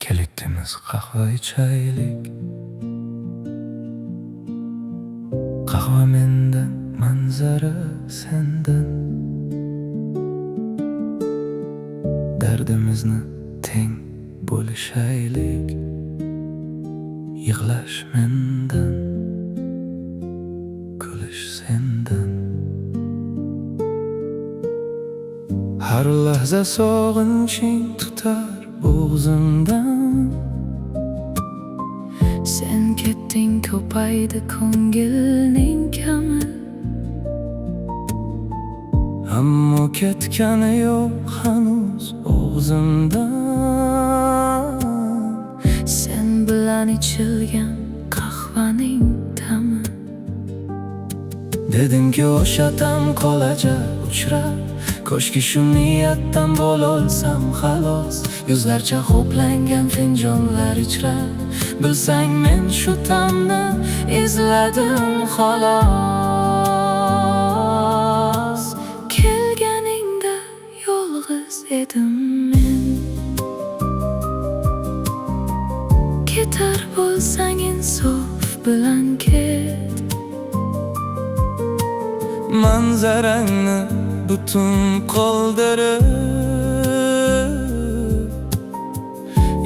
Kelikdimiz qahva ichaylik. Qahva mendan, manzara sendan. Dardimizni teng bo'lishaylik. Yig'lash mendan, kulish sendan. Har lahza sog'inching tutar bo'g'zimdan. Sen ketding, ko'paydi ko'ngilning kami. Ammo ketgani yo'q hanuz og'zimdan. Sen bilan ichilgan qahvaning ta'mi. Dedimki o'sha tam qolajak uchrab. Ko'shki shu niyatdan bo'lolsam xalos. Yuzlarcha ho'plangan finjonlar ichra. Bilsang men shu tamni izladim xolos. Kelganingda yolg'iz edim men. Ketar bo'lsang insof bilan ket. Manzarangni butun qoldirib,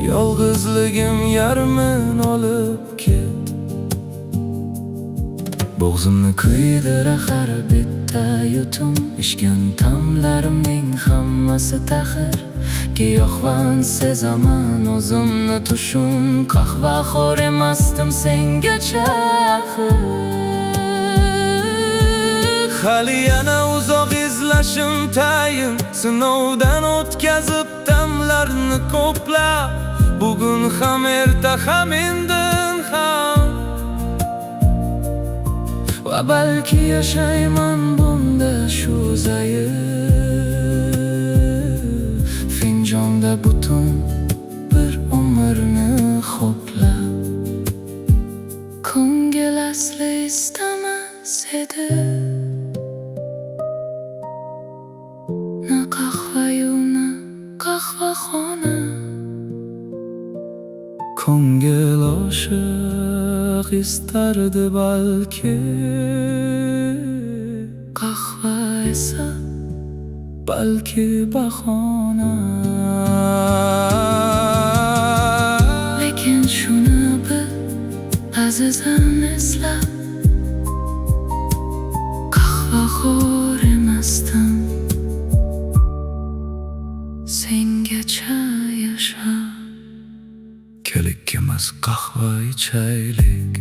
yolg'izligim yarmin olib ket. Bo'g'zimni kuydir axir bitta yutum. Ishgan tamlarimning hammasi taxir. Giyohvand sezaman o'zimni tushum. Qahvaxo'r emasdim sengacha axir. Hali yana uzoq izlashim tayin. Sinovdan o'tkazib damlarni ko'plab. Bugun ham erta ham indin ham. Va balki yashayman bunda shu zaif finjonda butun bir umrni ho'plab. Ko'ngil asli istamas edi na qahvayu na qahvaxona. Ko'ngil oshiq istardi balki, Qahva esa balki bahona. lekin shuni bil azizim eslab, qahvaxo'r emasdim sengacha yashab. Kelikimiz qahva ichaylik.